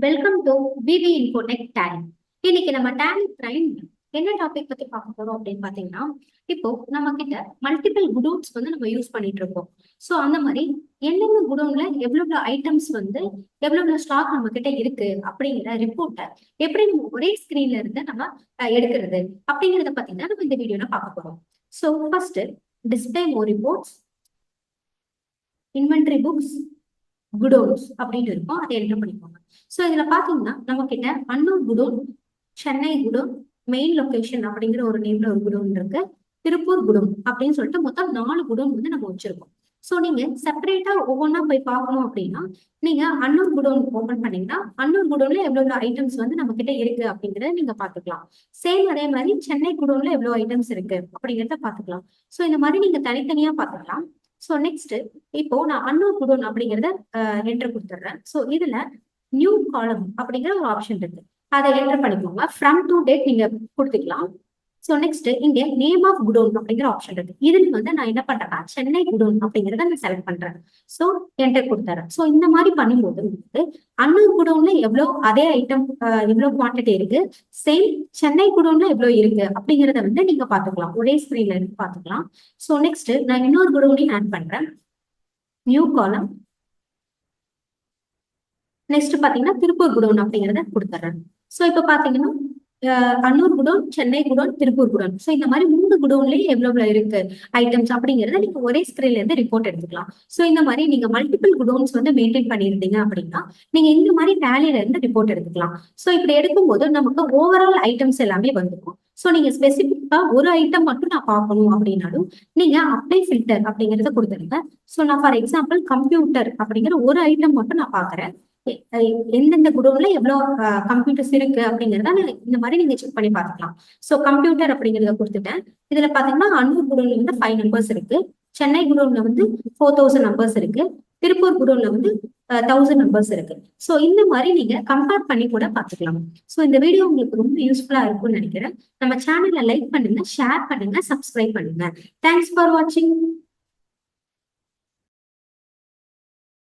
Welcome to VeeVee Infotech Tally. இன்னைக்கு நம்ம tally prime என்ன டாபிக் பத்தி பார்க்க போறோம் அப்படின்னு பாத்தீங்கன்னா, இப்போ நம்ம கிட்ட மல்டிபிள் குடோன்ஸ் நம்ம யூஸ் பண்ணிட்டு இருக்கோம். ஸோ அந்த மாதிரி என்னென்ன குடோன்ல எவ்வளவு ஐட்டம்ஸ் எவ்வளவு ஸ்டாக் நம்ம கிட்ட இருக்கு அப்படிங்கிற ரிப்போர்ட்டை எப்படி நம்ம ஒரே ஸ்கிரீன்ல இருந்து நம்ம எடுக்கிறது அப்படிங்கிறத பத்தி தான் நம்ம இந்த வீடியோல பார்க்க போறோம். ஸோ ஃபர்ஸ்ட் டிஸ்பிளே மோர் ரிப்போர்ட்ஸ், இன்வென்டரி புக்ஸ், குடோன்ஸ் அப்படின்னு இருக்கும். அதை என்டர் பண்ணிக்கோங்க. ஸோ இதுல பாத்தீங்கன்னா நம்ம கிட்ட Annur godown, Chennai godown, main location அப்படிங்கிற ஒரு நேம்ல ஒரு குடோன் இருக்கு, திருப்பூர் குடோன் அப்படின்னு சொல்லிட்டு மொத்தம் 4 குடோன் நம்ம வச்சிருக்கோம். ஸோ நீங்க செப்பரேட்டா ஒவ்வொன்றா போய் பார்க்கணும் அப்படின்னா நீங்க அன்னூர் குடோன் ஓபன் பண்ணீங்கன்னா அன்னூர் குடோன்ல எவ்வளவு ஐட்டம்ஸ் நம்ம கிட்ட இருக்கு அப்படிங்கறத நீங்க பாத்துக்கலாம். சேம் அதே மாதிரி சென்னை குடோன்ல எவ்வளவு ஐட்டம்ஸ் இருக்கு அப்படிங்கிறத பாத்துக்கலாம். ஸோ இந்த மாதிரி நீங்க தனித்தனியா பாத்துக்கலாம். ஸோ நெக்ஸ்ட் இப்போ நான் அன்னூர் குடோன் அப்படிங்கிறத என்டர் கொடுத்துட்றேன். ஸோ இதுல நியூ காலம் அப்படிங்கிற ஒரு ஆப்ஷன் இருக்கு, அதை என்டர் பண்ணிக்கோங்க. ஃப்ரம் டு டேட் நீங்க கொடுத்துக்கலாம். ஸோ நெக்ஸ்ட் இங்க நேம் ஆஃப் குடோன் அப்படிங்கிற ஆப்ஷன் இருக்கு. இதுல நான் என்ன பண்றேன்னா சென்னை குடோன் அப்படிங்கிறத நான் செலக்ட் பண்றேன். ஸோ என்டர் கொடுத்துறேன். ஸோ இந்த மாதிரி பண்ணும்போது உங்களுக்கு அன்னூர் குடோன்ல எவ்வளவு அதே ஐட்டம் எவ்வளவு குவான்டிட்டி இருக்கு, சேம் சென்னை குடோன்ல எவ்வளவு இருக்கு அப்படிங்கிறத நீங்க பாத்துக்கலாம், ஒரே ஸ்கிரீன்ல இருந்து பாத்துக்கலாம். ஸோ நெக்ஸ்ட் நான் இன்னொரு குடோனையும் ஆட் பண்றேன், நியூ காலம். நெக்ஸ்ட் பாத்தீங்கன்னா திருப்பூர் குடோன் அப்படிங்கறத கொடுத்துறேன். ஸோ இப்போ பாத்தீங்கன்னா Annur godown, Chennai godown, Tiruppur godown. So இந்த மாதிரி 3 குடோன்லயே எவ்வளவு இருக்கு ஐட்டம்ஸ் அப்படிங்கறத நீங்க ஒரே ஸ்கிரீன்ல இருந்து ரிப்போர்ட் எடுத்துக்கலாம். ஸோ இந்த மாதிரி நீங்க மல்டிபிள் குடோன்ஸ் மெயின்டைன் பண்ணியிருந்தீங்க அப்படின்னா நீங்க இந்த மாதிரி டேலியில இருந்து ரிப்போர்ட் எடுத்துக்கலாம். ஸோ இப்படி எடுக்கும்போது நமக்கு ஓவரால் ஐட்டம்ஸ் எல்லாமே வந்துடும். ஸோ நீங்க ஸ்பெசிபிக்கா ஒரு ஐட்டம் மட்டும் நான் பார்க்கணும் அப்படின்னாலும் நீங்க அப்ளை ஃபில்டர் அப்படிங்கறத கொடுத்துருங்க. ஸோ நான் ஃபார் எக்ஸாம்பிள் கம்ப்யூட்டர் அப்படிங்கிற ஒரு ஐட்டம் மட்டும் நான் பாக்குறேன், எந்தெந்த குடோன்ல எவ்வளவு கம்ப்யூட்டர்ஸ் இருக்கு அப்படிங்கறத இந்த மாதிரி நீங்க செக் பண்ணி பாத்துக்கலாம். சோ கம்ப்யூட்டர் அப்படிங்கறத கொடுத்துட்டேன். இதுல பாத்தீங்கன்னா அன்னூர் குடோன்ல 5 நம்பர்ஸ் இருக்கு, சென்னை குடோன்ல 4000 நம்பர்ஸ் இருக்கு, திருப்பூர் குடோன்ல 1000 நம்பர்ஸ் இருக்கு. சோ இந்த மாதிரி நீங்க கம்பேர் பண்ணி கூட பாத்துக்கலாம். சோ இந்த வீடியோ உங்களுக்கு ரொம்ப யூஸ்ஃபுல்லா இருக்கும்னு நினைக்கிறேன். நம்ம சேனலை லைக் பண்ணுங்க, ஷேர் பண்ணுங்க, சப்ஸ்கிரைப் பண்ணுங்க. தேங்க்ஸ் ஃபார் வாட்சிங்.